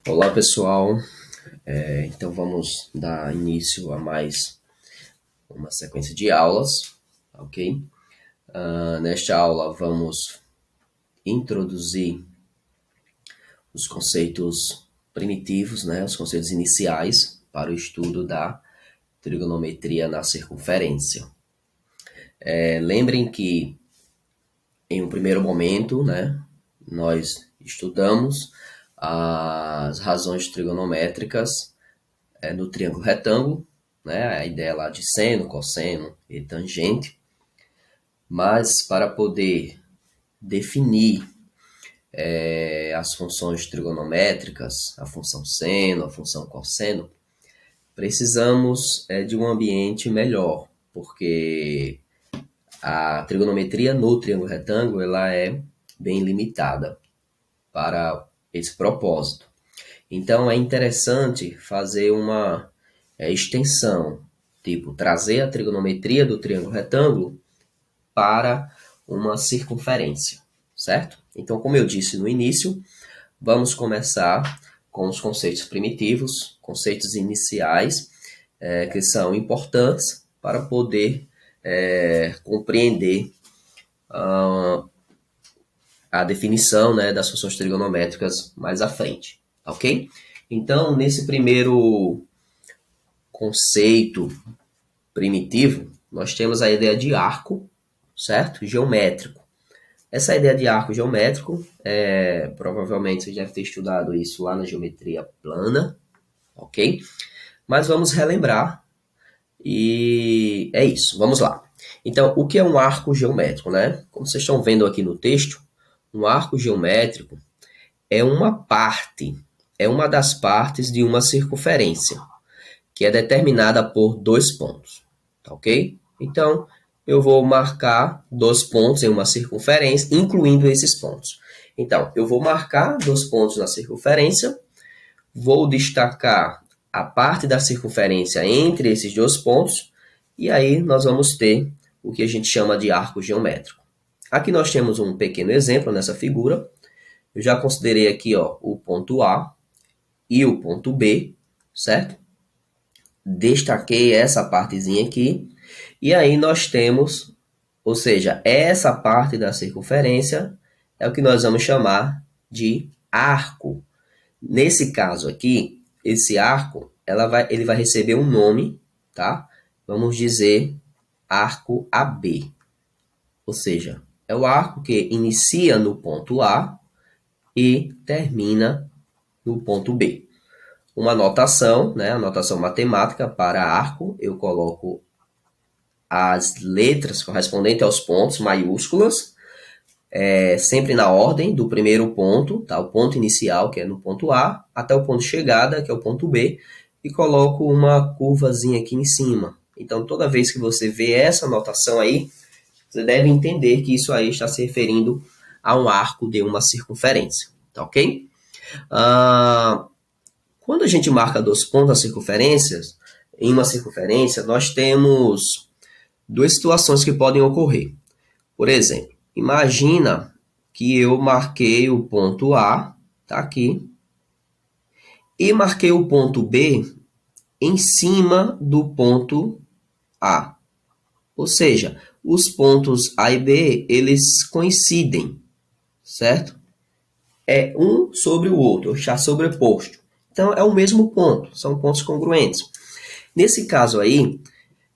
Olá pessoal, então vamos dar início a mais uma sequência de aulas, ok? Nesta aula vamos introduzir os conceitos primitivos, né, os conceitos iniciais para o estudo da trigonometria na circunferência. Lembrem que em um primeiro momento, né, nós estudamos as razões trigonométricas no triângulo retângulo, né, a ideia lá de seno, cosseno e tangente, mas para poder definir as funções trigonométricas, a função seno, a função cosseno, precisamos de um ambiente melhor, porque a trigonometria no triângulo retângulo ela é bem limitada para esse propósito. Então é interessante fazer uma extensão, tipo trazer a trigonometria do triângulo retângulo para uma circunferência, certo? Então, como eu disse no início, vamos começar com os conceitos primitivos, conceitos iniciais, que são importantes para poder compreender a definição, né, das funções trigonométricas mais à frente, ok? Então, nesse primeiro conceito primitivo, nós temos a ideia de arco, certo? Geométrico. Essa ideia de arco geométrico, provavelmente você deve ter estudado isso lá na geometria plana, ok? Mas vamos relembrar e é isso, vamos lá. Então, o que é um arco geométrico, né? Como vocês estão vendo aqui no texto, um arco geométrico é uma das partes de uma circunferência, que é determinada por dois pontos, tá ok? Então, eu vou marcar dois pontos em uma circunferência, incluindo esses pontos. Então, eu vou marcar dois pontos na circunferência, vou destacar a parte da circunferência entre esses dois pontos, e aí nós vamos ter o que a gente chama de arco geométrico. Aqui nós temos um pequeno exemplo nessa figura. Eu já considerei aqui o ponto A e o ponto B, certo? Destaquei essa partezinha aqui. E aí nós temos, ou seja, essa parte da circunferência é o que nós vamos chamar de arco. Nesse caso aqui, esse arco, ele vai receber um nome, tá? Vamos dizer arco AB. Ou seja, é o arco que inicia no ponto A e termina no ponto B. Uma anotação, né? Anotação matemática para arco, eu coloco as letras correspondentes aos pontos maiúsculas, sempre na ordem do primeiro ponto, tá? O ponto inicial, que é no ponto A, até o ponto de chegada, que é o ponto B, e coloco uma curvazinha aqui em cima. Então, toda vez que você vê essa anotação aí, você deve entender que isso aí está se referindo a um arco de uma circunferência, tá ok? Quando a gente marca dois pontos nas circunferências, em uma circunferência, nós temos duas situações que podem ocorrer. Por exemplo, imagina que eu marquei o ponto A, tá aqui, e marquei o ponto B em cima do ponto A. Ou seja, os pontos A e B, eles coincidem, certo? É um sobre o outro, está sobreposto. Então, é o mesmo ponto, são pontos congruentes. Nesse caso aí,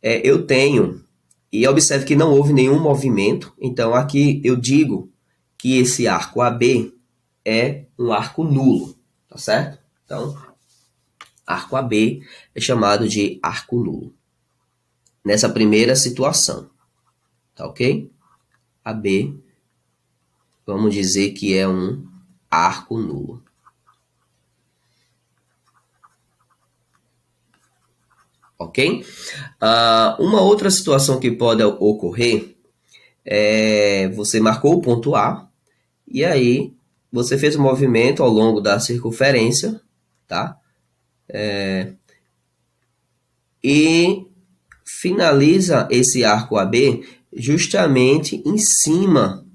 eu tenho, e observe que não houve nenhum movimento, então aqui eu digo que esse arco AB é um arco nulo, tá certo? Então, arco AB é chamado de arco nulo. Nessa primeira situação, tá ok? AB, vamos dizer que é um arco nulo. Ok? Uma outra situação que pode ocorrer é você marcou o ponto A e aí você fez um movimento ao longo da circunferência, tá? E finaliza esse arco AB justamente em cima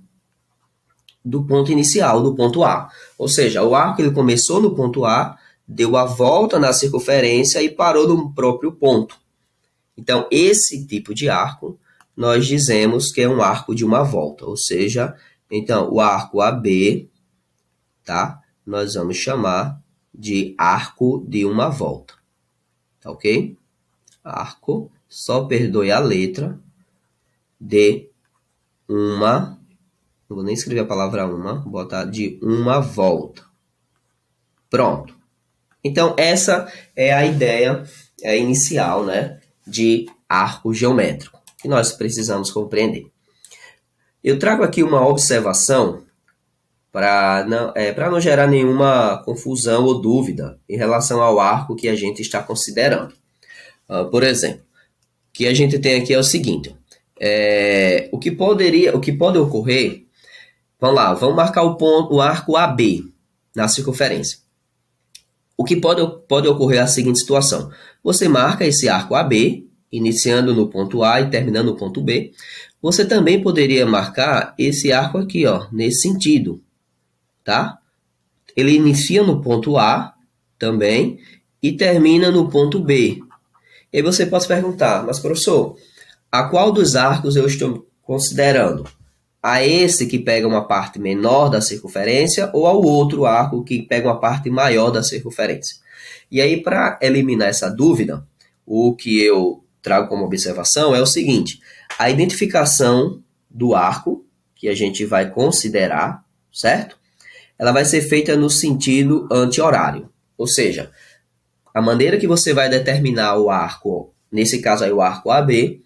do ponto inicial, do ponto A. Ou seja, o arco ele começou no ponto A deu a volta na circunferência e parou no próprio ponto. Então, esse tipo de arco, nós dizemos que é um arco de uma volta. Ou seja, então, o arco AB, tá? Nós vamos chamar de arco de uma volta. Tá ok? Arco, só perdoe a letra, de uma, não vou nem escrever a palavra uma, vou botar de uma volta. Pronto. Então, essa é a ideia inicial, né, de arco geométrico, que nós precisamos compreender. Eu trago aqui uma observação para não gerar nenhuma confusão ou dúvida em relação ao arco que a gente está considerando. Por exemplo, o que a gente tem aqui é o seguinte, o que pode ocorrer, vamos lá, vamos marcar o arco AB na circunferência. O que pode ocorrer é a seguinte situação, você marca esse arco AB, iniciando no ponto A e terminando no ponto B, você também poderia marcar esse arco aqui, ó, nesse sentido, tá? Ele inicia no ponto A também e termina no ponto B. E aí você pode se perguntar, mas professor, a qual dos arcos eu estou considerando? A esse que pega uma parte menor da circunferência ou ao outro arco que pega uma parte maior da circunferência? E aí, para eliminar essa dúvida, o que eu trago como observação é o seguinte, a identificação do arco que a gente vai considerar, certo? Ela vai ser feita no sentido anti-horário, ou seja, a maneira que você vai determinar o arco, nesse caso aí o arco AB,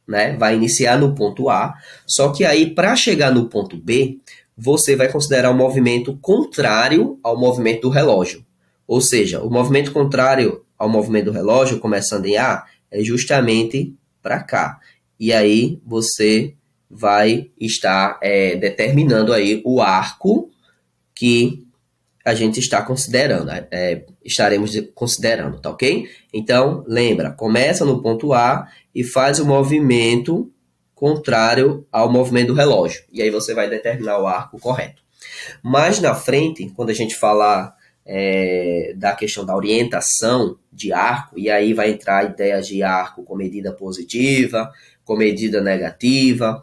né, vai iniciar no ponto A, só que aí para chegar no ponto B, você vai considerar o movimento contrário ao movimento do relógio. Ou seja, o movimento contrário ao movimento do relógio, começando em A, é justamente para cá. E aí você vai estar determinando aí o arco que a gente está considerando, estaremos considerando, tá ok? Então, lembra, começa no ponto A e faz o movimento contrário ao movimento do relógio. E aí você vai determinar o arco correto. Mais na frente, quando a gente falar da questão da orientação de arco, e aí vai entrar ideias de arco com medida positiva, com medida negativa,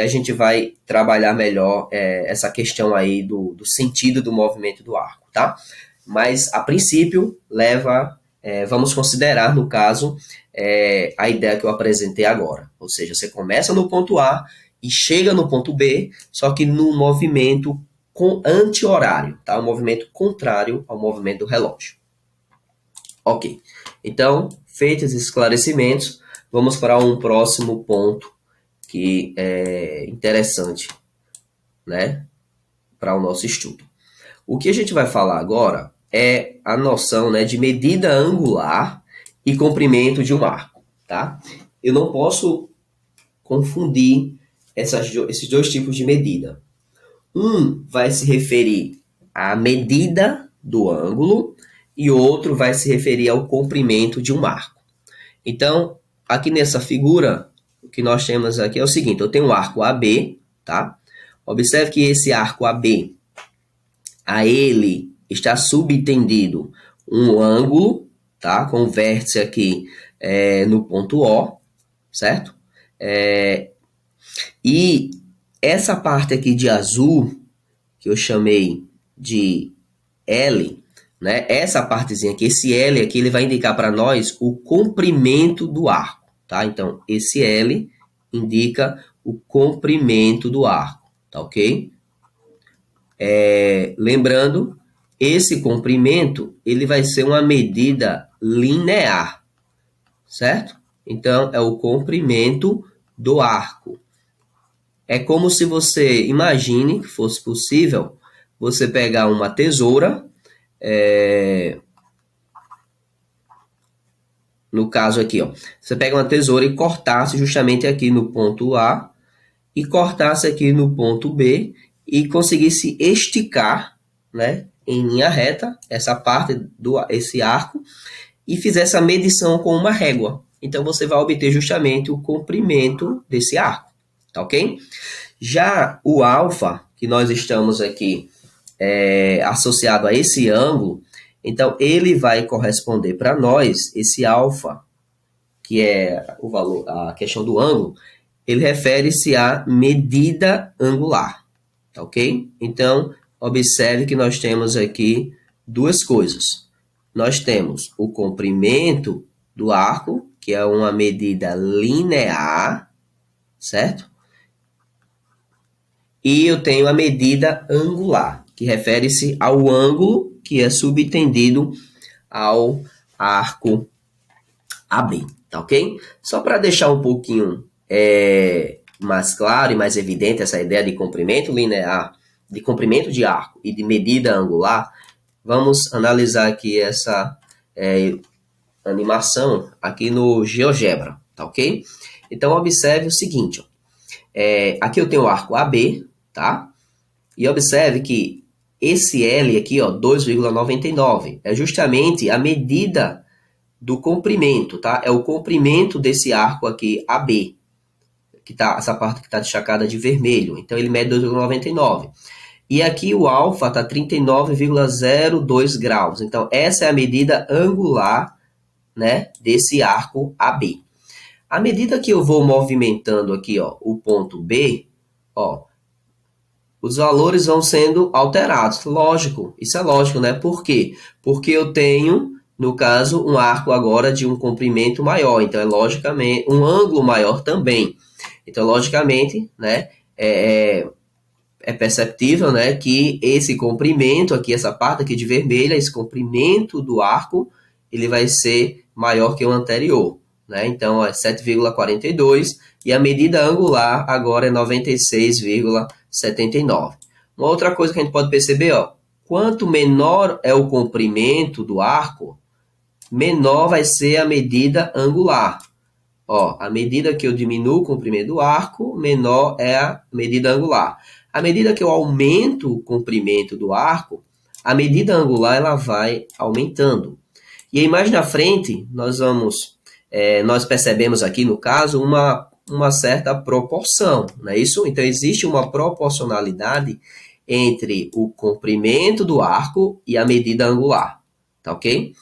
a gente vai trabalhar melhor essa questão aí do sentido do movimento do arco, tá? Mas, a princípio, vamos considerar, no caso, a ideia que eu apresentei agora. Ou seja, você começa no ponto A e chega no ponto B, só que no movimento anti-horário, tá? O movimento contrário ao movimento do relógio. Ok. Então, feitos esses esclarecimentos, vamos para um próximo ponto que é interessante, né, para o nosso estudo. O que a gente vai falar agora é a noção, né, de medida angular e comprimento de um arco, tá? Eu não posso confundir esses dois tipos de medida. Um vai se referir à medida do ângulo e outro vai se referir ao comprimento de um arco. Então, aqui nessa figura, o que nós temos aqui é o seguinte, eu tenho um arco AB, tá? Observe que esse arco AB, a ele está subtendido um ângulo, tá? Com o vértice aqui no ponto O, certo? E essa parte aqui de azul, que eu chamei de L, né? Essa partezinha aqui, esse L aqui, ele vai indicar para nós o comprimento do arco, tá? Então, esse L indica o comprimento do arco, tá ok? Lembrando, esse comprimento, ele vai ser uma medida linear, certo? Então, é o comprimento do arco. É como se você, imagine que fosse possível, você pegar uma tesoura, no caso aqui, ó, você pega uma tesoura e cortasse justamente aqui no ponto A e cortasse aqui no ponto B e conseguisse esticar, né, em linha reta essa parte esse arco e fizesse a medição com uma régua. Então você vai obter justamente o comprimento desse arco, tá ok? Já o alfa, que nós estamos aqui associado a esse ângulo, Então, ele vai corresponder para nós, esse alfa, que é o valor, a questão do ângulo, ele refere-se à medida angular, tá ok? Então, observe que nós temos aqui duas coisas. Nós temos o comprimento do arco, que é uma medida linear, certo? E eu tenho a medida angular, que refere-se ao ângulo que é subtendido ao arco AB, tá ok? Só para deixar um pouquinho mais claro e mais evidente essa ideia de comprimento linear, de comprimento de arco e de medida angular, vamos analisar aqui essa animação aqui no GeoGebra, tá ok? Então, observe o seguinte, ó. Aqui eu tenho o arco AB, tá? E observe que esse L aqui, ó, 2,99, é justamente a medida do comprimento, tá? É o comprimento desse arco aqui, AB, que tá, essa parte que está destacada de vermelho. Então, ele mede 2,99. E aqui o alfa está 39,02 graus. Então, essa é a medida angular, né, desse arco AB. À medida que eu vou movimentando aqui, ó, o ponto B, ó, os valores vão sendo alterados. Lógico, isso é lógico, né? Por quê? Porque eu tenho, no caso, um arco agora de um comprimento maior. Então, é logicamente um ângulo maior também. Então, logicamente, né, é perceptível, né, que esse comprimento aqui, essa parte aqui de vermelha, esse comprimento do arco, ele vai ser maior que o anterior, né? Então, é 7,42 e a medida angular agora é 96,79. Uma outra coisa que a gente pode perceber, ó, quanto menor é o comprimento do arco, menor vai ser a medida angular. Ó, à medida que eu diminuo o comprimento do arco, menor é a medida angular. À medida que eu aumento o comprimento do arco, a medida angular ela vai aumentando. E aí mais na frente, nós percebemos aqui, no caso, uma certa proporção, não é isso? Então, existe uma proporcionalidade entre o comprimento do arco e a medida angular, tá ok?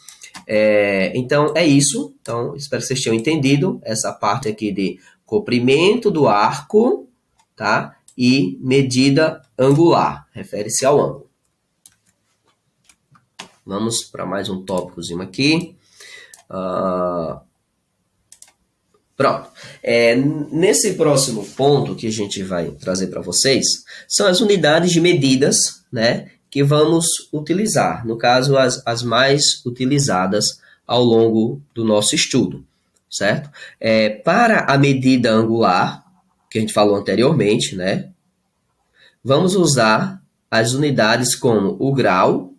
Então, é isso. Então, espero que vocês tenham entendido essa parte aqui de comprimento do arco, tá? E medida angular, refere-se ao ângulo. Vamos para mais um tópicozinho aqui. Pronto. Nesse próximo ponto que a gente vai trazer para vocês, são as unidades de medidas, né, que vamos utilizar. No caso, as mais utilizadas ao longo do nosso estudo, certo? Para a medida angular, que a gente falou anteriormente, né, vamos usar as unidades como o grau,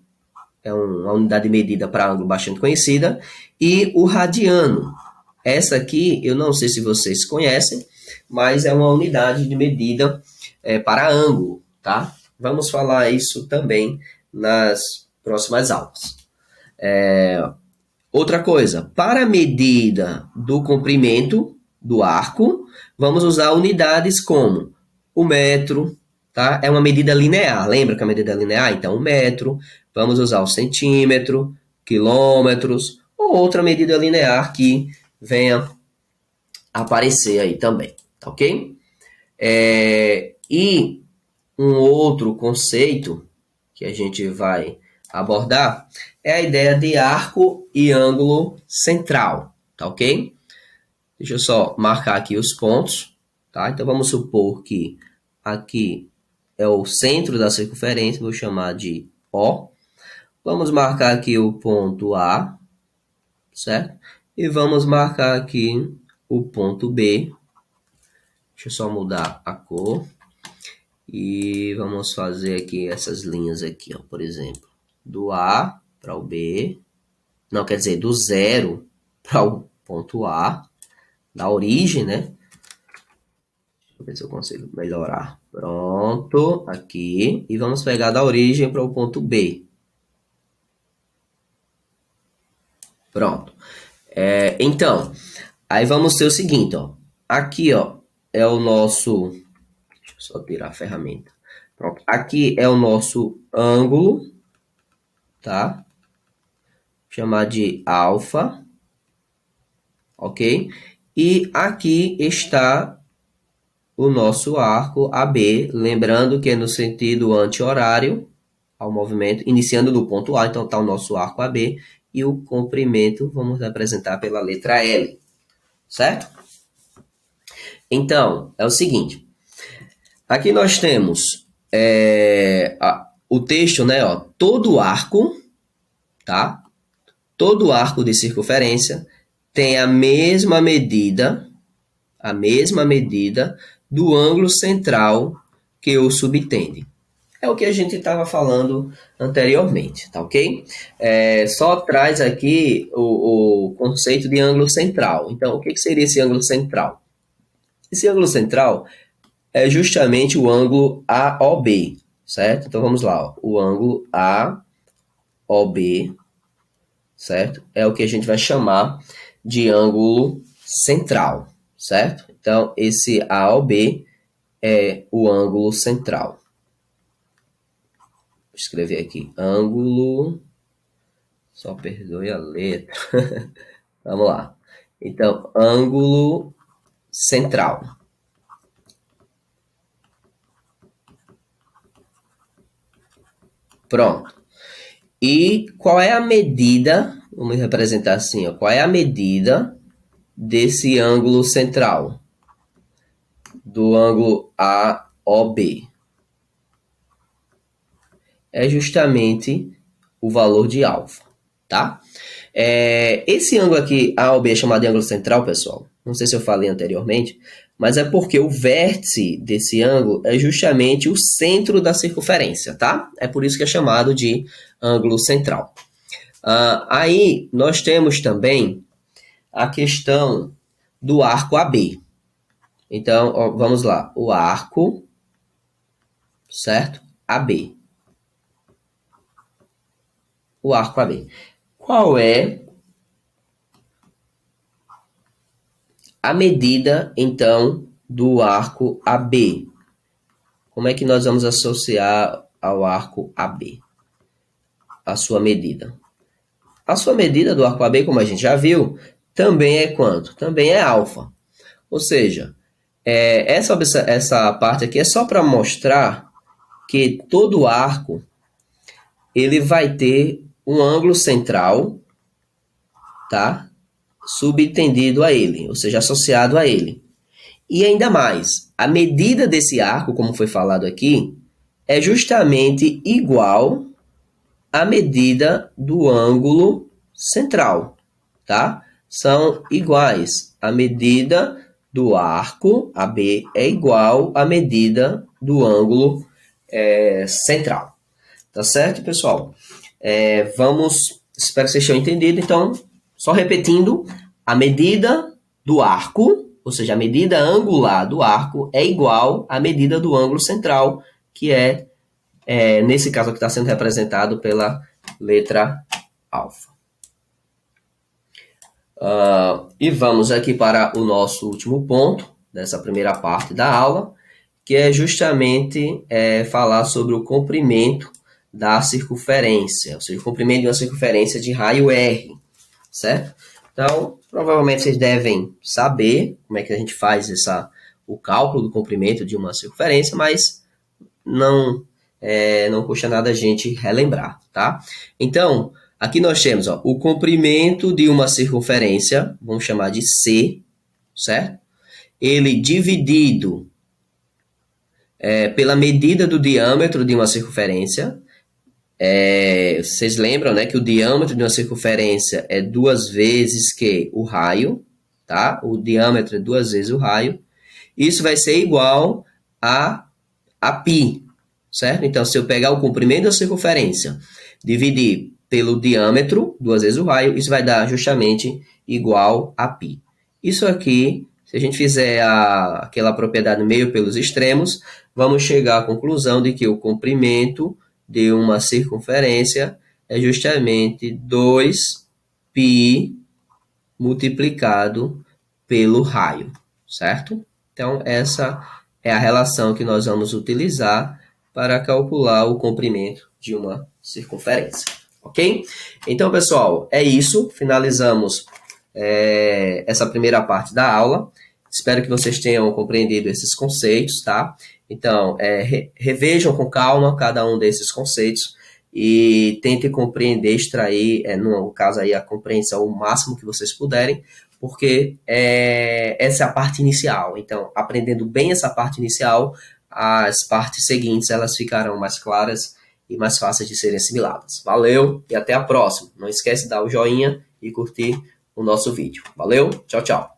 é uma unidade de medida para ângulo bastante conhecida, e o radiano. Essa aqui, eu não sei se vocês conhecem, mas é uma unidade de medida para ângulo, tá? Vamos falar isso também nas próximas aulas. Outra coisa, para a medida do comprimento do arco, vamos usar unidades como o metro, tá? É uma medida linear, lembra que a medida é linear? Então, o metro, vamos usar o centímetro, quilômetros, ou outra medida linear que venha aparecer aí também, tá ok? E um outro conceito que a gente vai abordar é a ideia de arco e ângulo central, tá ok? Deixa eu só marcar aqui os pontos, tá? Então vamos supor que aqui é o centro da circunferência, vou chamar de O. Vamos marcar aqui o ponto A, certo? E vamos marcar aqui o ponto B. Deixa eu só mudar a cor. E vamos fazer aqui essas linhas aqui, ó, por exemplo. Do A para o B. Não, quer dizer, do zero para o ponto A. Da origem, né? Deixa eu ver se eu consigo melhorar. Pronto, aqui. E vamos pegar da origem para o ponto B. Pronto. Então, aí vamos ter o seguinte, ó. Aqui, ó, é o nosso... Deixa eu só tirar a ferramenta. Pronto. Aqui é o nosso ângulo, tá? chamar de alfa, ok? E aqui está o nosso arco AB, lembrando que é no sentido anti-horário ao movimento, iniciando no ponto A, então está o nosso arco AB, e o comprimento vamos representar pela letra L, certo? Então, é o seguinte, aqui nós temos o texto, né, ó, todo arco, tá? Todo arco de circunferência tem a mesma medida do ângulo central que o subtende. É o que a gente estava falando anteriormente, tá ok? Só traz aqui o conceito de ângulo central. Então, o que seria esse ângulo central? Esse ângulo central é justamente o ângulo AOB, certo? Então, vamos lá. Ó. O ângulo AOB, certo? É o que a gente vai chamar de ângulo central, certo? Então, esse AOB é o ângulo central. Vou escrever aqui, ângulo, só perdoe a letra. Vamos lá. Então, ângulo central. Pronto. E qual é a medida, vamos representar assim, ó, qual é a medida desse ângulo central? Do ângulo AOB. É justamente o valor de alfa, tá? Esse ângulo aqui, AOB, é chamado de ângulo central, pessoal. Não sei se eu falei anteriormente, mas é porque o vértice desse ângulo é justamente o centro da circunferência, tá? É por isso que é chamado de ângulo central. Aí, nós temos também a questão do arco AB. Então, ó, vamos lá. O arco, certo? AB. O arco AB. Qual é a medida, então, do arco AB? Como é que nós vamos associar ao arco AB? A sua medida. A sua medida do arco AB, como a gente já viu, também é quanto? Também é alfa. Ou seja, essa parte aqui é só para mostrar que todo arco ele vai ter um ângulo central, tá? Subtendido a ele, ou seja, associado a ele. E ainda mais, a medida desse arco, como foi falado aqui, é justamente igual à medida do ângulo central, tá? São iguais. A medida do arco AB é igual à medida do ângulo central. Tá certo, pessoal? Espero que vocês tenham entendido. Então, só repetindo, a medida do arco, ou seja, a medida angular do arco é igual à medida do ângulo central, que nesse caso aqui está sendo representado pela letra alfa. E vamos aqui para o nosso último ponto dessa primeira parte da aula, que é justamente falar sobre o comprimento da circunferência, ou seja, o comprimento de uma circunferência de raio R, certo? Então, provavelmente vocês devem saber como é que a gente faz o cálculo do comprimento de uma circunferência, mas não custa nada a gente relembrar, tá? Então, aqui nós temos o comprimento de uma circunferência, vamos chamar de C, certo? Ele dividido pela medida do diâmetro de uma circunferência. Vocês lembram, né, que o diâmetro de uma circunferência é 2 vezes que o raio, tá? O diâmetro é 2 vezes o raio. Isso vai ser igual a π, certo? Então, se eu pegar o comprimento da circunferência, dividir pelo diâmetro, 2 vezes o raio, isso vai dar justamente igual a π. Isso aqui, se a gente fizer aquela propriedade meio pelos extremos, vamos chegar à conclusão de que o comprimento de uma circunferência é justamente 2π multiplicado pelo raio, certo? Então, essa é a relação que nós vamos utilizar para calcular o comprimento de uma circunferência, ok? Então, pessoal, é isso. Finalizamos essa primeira parte da aula. Espero que vocês tenham compreendido esses conceitos, tá? Então, revejam com calma cada um desses conceitos e tentem compreender, extrair, no caso aí, a compreensão o máximo que vocês puderem, porque essa é a parte inicial. Então, aprendendo bem essa parte inicial, as partes seguintes elas ficarão mais claras e mais fáceis de serem assimiladas. Valeu e até a próxima. Não esquece de dar o joinha e curtir o nosso vídeo. Valeu, tchau, tchau.